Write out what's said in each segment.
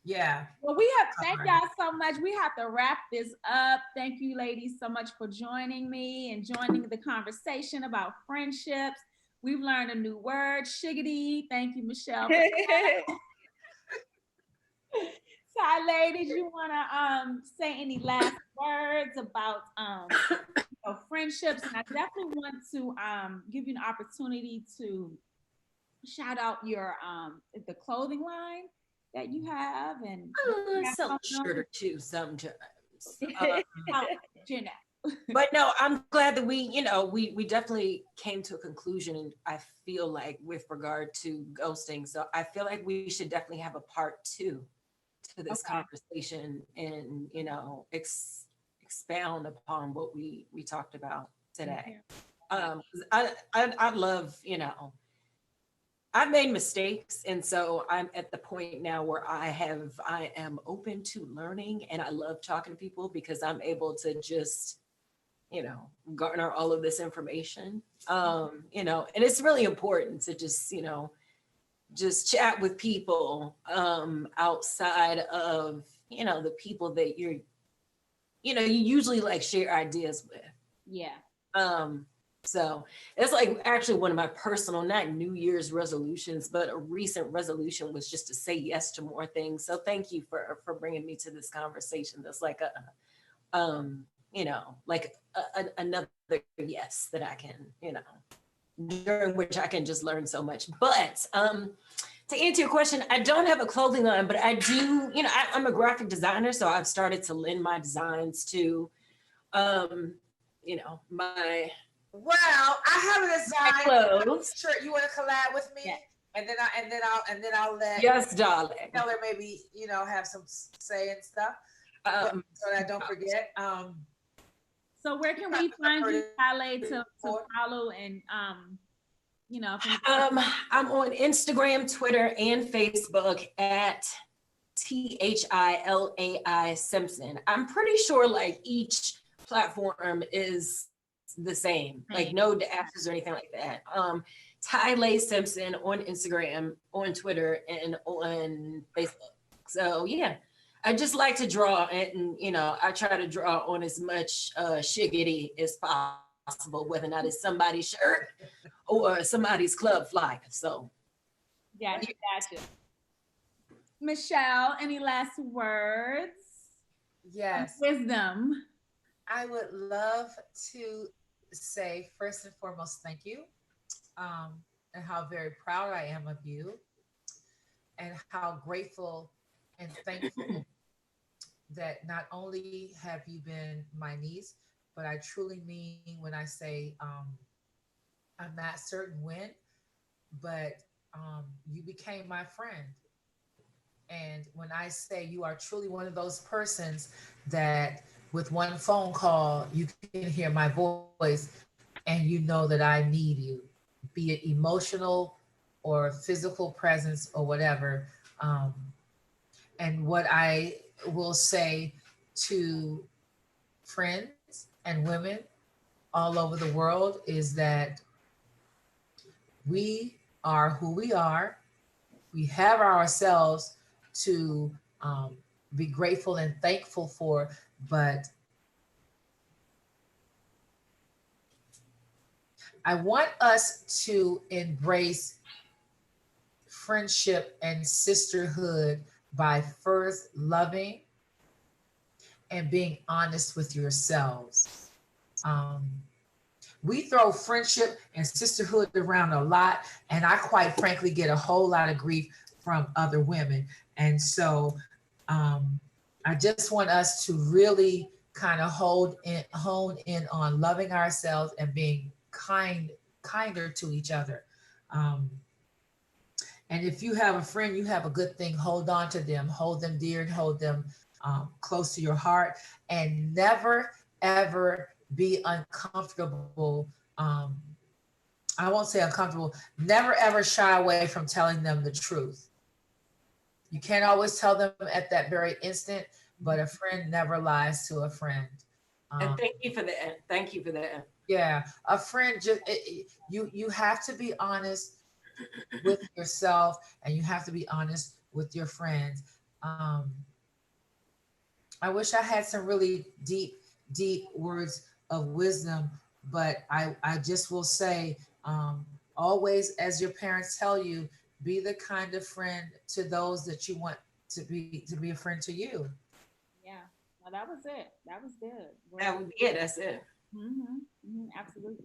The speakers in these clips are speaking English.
Yeah. Well, we have thank y'all so much. We have to wrap this up. Thank you, ladies, so much for joining me and joining the conversation about friendships. We've learned a new word, shiggity. Thank you, Michelle. So, ladies, you wanna say any last words about friendships? And I definitely want to give you an opportunity to shout out your the clothing line that you have and sell a shirt or two sometimes. you know. But no, I'm glad that we definitely came to a conclusion, and I feel like with regard to ghosting, so I feel like we should definitely have a part 2 to this conversation, and expound upon what we talked about today. 'Cause I love, I've made mistakes, and so I'm at the point now where I am open to learning, and I love talking to people because I'm able to just garner all of this information. And it's really important to just chat with people outside of the people that you usually like share ideas with. Yeah. So it's like actually one of my personal, not New Year's resolutions, but a recent resolution was just to say yes to more things. So thank you for bringing me to this conversation. That's like another yes that I can, during which I can just learn so much. But to answer your question, I don't have a clothing line, but I do, I'm a graphic designer, so I've started to lend my designs to, my. Well, I have a design. Clothes. Sure, you want to collab with me? Yeah. And then I'll let yes, darling. Taylor maybe have some say and stuff. So that I don't forget. So where can we find you, Kale, to follow and I'm on Instagram, Twitter, and Facebook at THILAI Simpson. I'm pretty sure like each platform is the same, like no dashes or anything like that. Tylee Simpson on Instagram, on Twitter, and on Facebook. So yeah, I just like to draw, and I try to draw on as much shiggity as possible, whether or not it's somebody's shirt or somebody's club flyer. So gotcha. Michelle, any last words? Yes. Wisdom. I would love to say first and foremost, thank you, and how very proud I am of you, and how grateful and thankful that not only have you been my niece, but I truly mean when I say I'm not certain when, but you became my friend. And when I say you are truly one of those persons that with one phone call, you can hear my voice and you know that I need you, be it emotional or physical presence or whatever. And what I will say to friends and women all over the world is that we are who we are. We have ourselves to be grateful and thankful for, but I want us to embrace friendship and sisterhood by first loving and being honest with yourselves. We throw friendship and sisterhood around a lot, and I quite frankly get a whole lot of grief from other women. And so I just want us to really kind of hone in on loving ourselves and being kinder to each other. And if you have a friend, you have a good thing, hold on to them, hold them dear, and hold them close to your heart, and never, ever be uncomfortable. I won't say uncomfortable, never, ever shy away from telling them the truth. You can't always tell them at that very instant, but a friend never lies to a friend. And thank you for that. Thank you for that. Yeah, a friend, just you have to be honest with yourself, and you have to be honest with your friends. I wish I had some really deep words of wisdom, but I just will say, always, as your parents tell you, be the kind of friend to those that you want to be a friend to you. Yeah. Well, that was it. That was good. That would be it. That's it. Absolutely.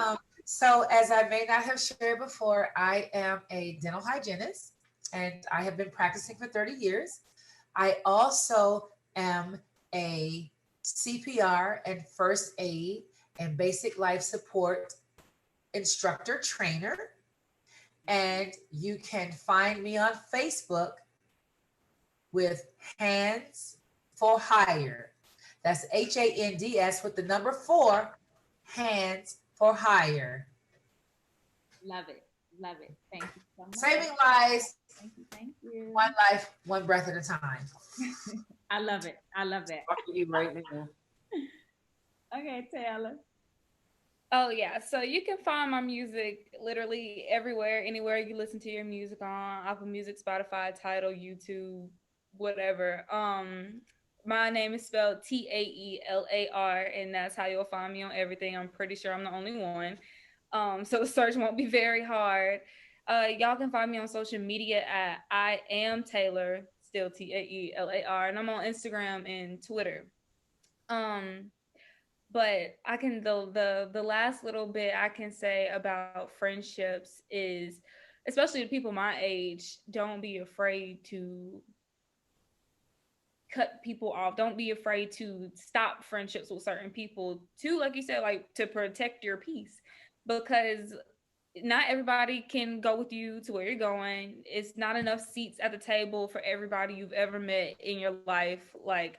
Um, so, as I may not have shared before, I am a dental hygienist and I have been practicing for 30 years. I also am a CPR and first aid and basic life support instructor trainer. And you can find me on Facebook with Hands for Hire. That's HANDS with the number four, Hands for Hire. Love it. Love it. Thank you so much. Saving lives, Thank you. Thank you. one life, one breath at a time. I love it. I love that. Talking to you right now. Okay, Taylor. Oh yeah, so you can find my music literally everywhere, anywhere you listen to your music on Apple Music, Spotify, Tidal, YouTube, whatever. My name is spelled Taelar, and that's how you'll find me on everything. I'm pretty sure I'm the only one. So the search won't be very hard. Y'all can find me on social media at I am Taylor, still Taelar, and I'm on Instagram and Twitter. Um, but I can the last little bit I can say about friendships is, especially the people my age, don't be afraid to cut people off. Don't be afraid to stop friendships with certain people too, like you said, like to protect your peace, because not everybody can go with you to where you're going. It's not enough seats at the table for everybody you've ever met in your life. Like,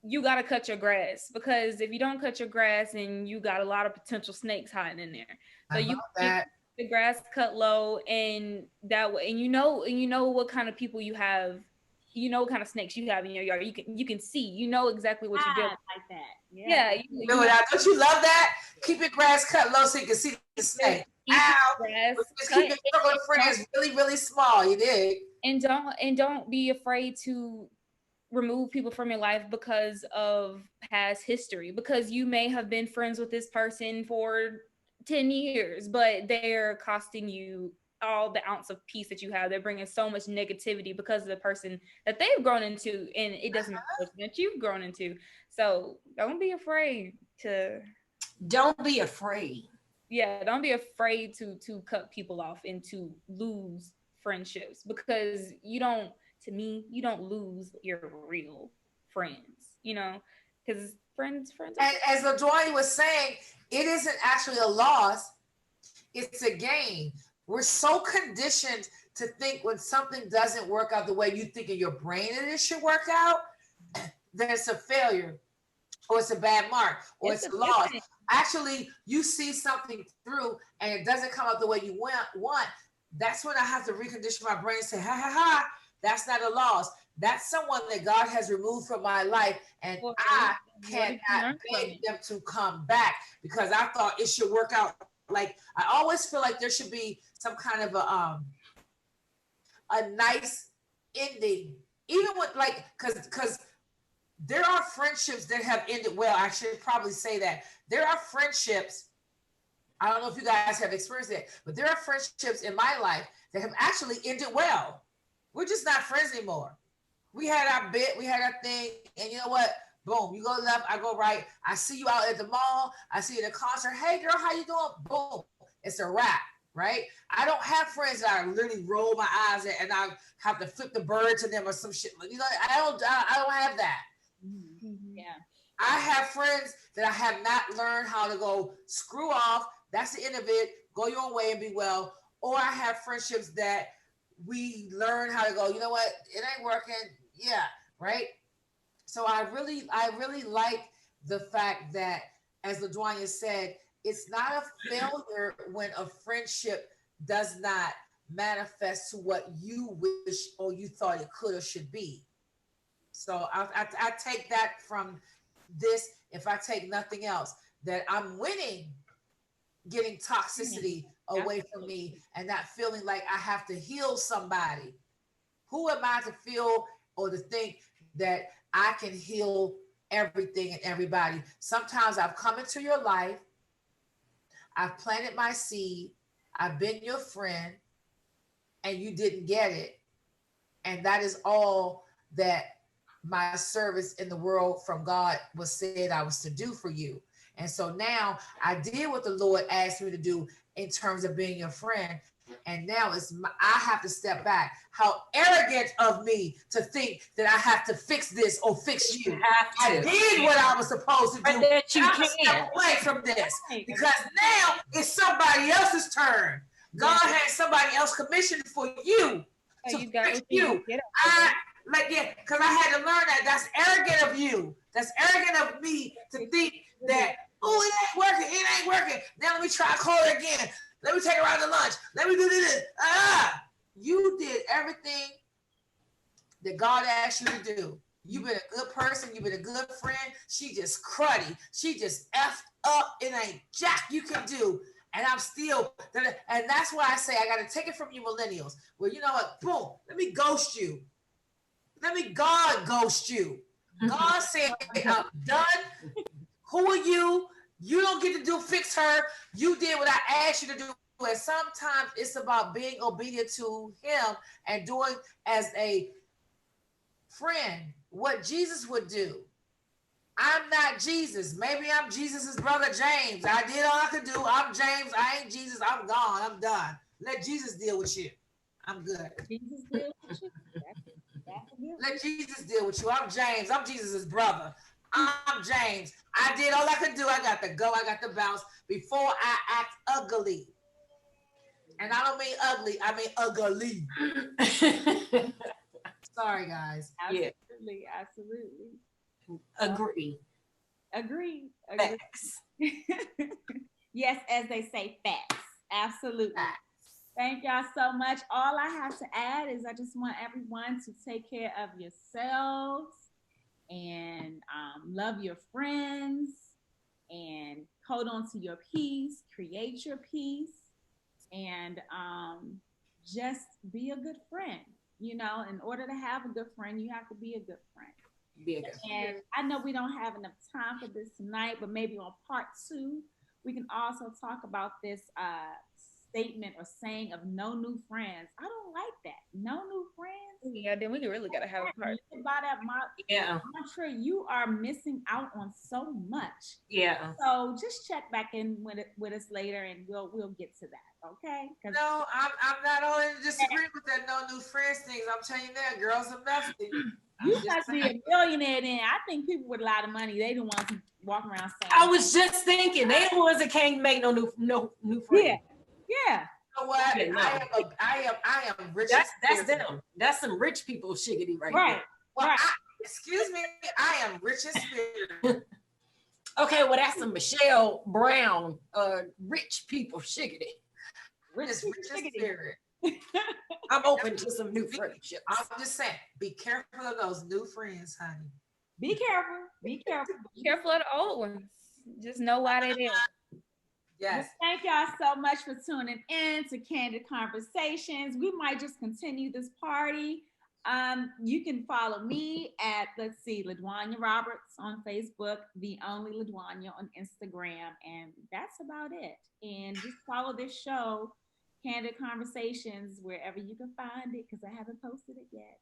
you got to cut your grass, because if you don't cut your grass, and you got a lot of potential snakes hiding in there. So How you about keep that? the grass cut low, and that way, and you know what kind of people you have, what kind of snakes you have in your yard. You can see, exactly what you're I dealing. like that. Yeah. Yeah, Remember that? Don't you love that? Keep your grass cut low so you can see the snake. keep Ow! your grass Just cut, keep your circle of friends really small. You dig? and don't be afraid to remove people from your life because of past history, because you may have been friends with this person for 10 years, but they're costing you all the ounce of peace that you have. They're bringing so much negativity because of the person that they've grown into, and it doesn't matter what that you've grown into. So don't be afraid to, Don't be afraid. yeah, don't be afraid to cut people off and to lose friendships, because to me, you don't lose your real friends, because friends are And as LaDoya was saying, it isn't actually a loss, it's a gain. We're so conditioned to think when something doesn't work out the way you think in your brain that it should work out, then it's a failure, or it's a bad mark, or it's a loss. Actually, you see something through and it doesn't come out the way you want. That's when I have to recondition my brain and say, ha ha ha, that's not a loss. That's someone that God has removed from my life, and I cannot beg them to come back because I thought it should work out. Like, I always feel like there should be some kind of a nice ending, even with, like, because there are friendships that have ended well. I should probably say that there are friendships. I don't know if you guys have experienced it, but there are friendships in my life that have actually ended well. We're just not friends anymore. We had our bit, we had our thing, and you know what? Boom, you go left, I go right. I see you out at the mall. I see you at a concert. Hey, girl, how you doing? Boom, it's a wrap, right? I don't have friends that I literally roll my eyes at and I have to flip the bird to them or some shit. I don't have that. Yeah. I have friends that I have not learned how to go screw off. That's the end of it. Go your own way and be well. Or I have friendships that we learn how to go, you know what? It ain't working. Yeah. Right. So I really like the fact that, as LaDoya said, it's not a failure when a friendship does not manifest to what you wish or you thought it could or should be. So I take that from this, if I take nothing else, that I'm winning getting toxicity away from me and not feeling like I have to heal somebody. Who am I to feel or to think that I can heal everything and everybody? Sometimes I've come into your life, I've planted my seed, I've been your friend, and you didn't get it. And that is all that my service in the world from God was said I was to do for you. And so now I did what the Lord asked me to do in terms of being your friend. And now I have to step back. How arrogant of me to think that I have to fix this or fix you. I did what I was supposed to do. That you I'm can step away from this because now it's somebody else's turn. God has somebody else commissioned for you to fix you. Because I had to learn that. That's arrogant of you. That's arrogant of me to think that, oh, it ain't working. It ain't working. Now let me try to call her again. Let me take her out to lunch. Let me do this. You did everything that God asked you to do. You've been a good person. You've been a good friend. She just cruddy. She just effed up. It ain't jack you can do. And I'm still, and that's why I say I got to take it from you millennials. Well, you know what? Boom. Let me ghost you. Let me God ghost you. God said, I'm done. Who are you? You don't get to fix her. You did what I asked you to do. And sometimes it's about being obedient to him and doing as a friend what Jesus would do. I'm not Jesus. Maybe I'm Jesus's brother James. I did all I could do. I'm James. I ain't Jesus. I'm gone. I'm done. Let Jesus deal with you. I'm good. Jesus deal with you. Let Jesus deal with you. I'm James. I'm Jesus's brother. I'm James. I did all I could do. I got to go. I got to bounce before I act ugly. And I don't mean ugly. I mean ugly. Sorry, guys. Absolutely. Yeah. Absolutely. Agree. Facts. Yes, as they say, facts. Absolutely. Facts. Thank y'all so much. All I have to add is I just want everyone to take care of yourselves and love your friends and hold on to your peace, create your peace, and just be a good friend. You know, in order to have a good friend, you have to be a good friend. And I know we don't have enough time for this tonight, but maybe on part 2, we can also talk about this statement or saying of no new friends. I don't like that. No new friends. Yeah, then we really gotta have a part. By that mantra, you are missing out on so much. Yeah. So just check back in with us later, and we'll get to that. Okay? No, I'm not all in disagreement with that no new friends things. I'm telling you that girls are messy. You must be a millionaire then. I think people with a lot of money, they the ones who walk around saying. I was just thinking, they the ones that can't make no new friends. Yeah. You know what? Yeah, no. I am rich. That's them. That's some rich people shiggity right there. Well, right. Excuse me, I am rich in spirit. Okay, well that's some Michelle Brown, rich people shiggity. Rich in spirit. I'm open to some new friendships. I'm just saying, be careful of those new friends, honey. Be careful. Be careful. Be careful of the old ones. Just know why they're there. Yes. Well, thank y'all so much for tuning in to Candid Conversations. We might just continue this party. You can follow me at, LaDwania Roberts on Facebook, The Only LaDwania on Instagram, and that's about it. And just follow this show, Candid Conversations, wherever you can find it, because I haven't posted it yet.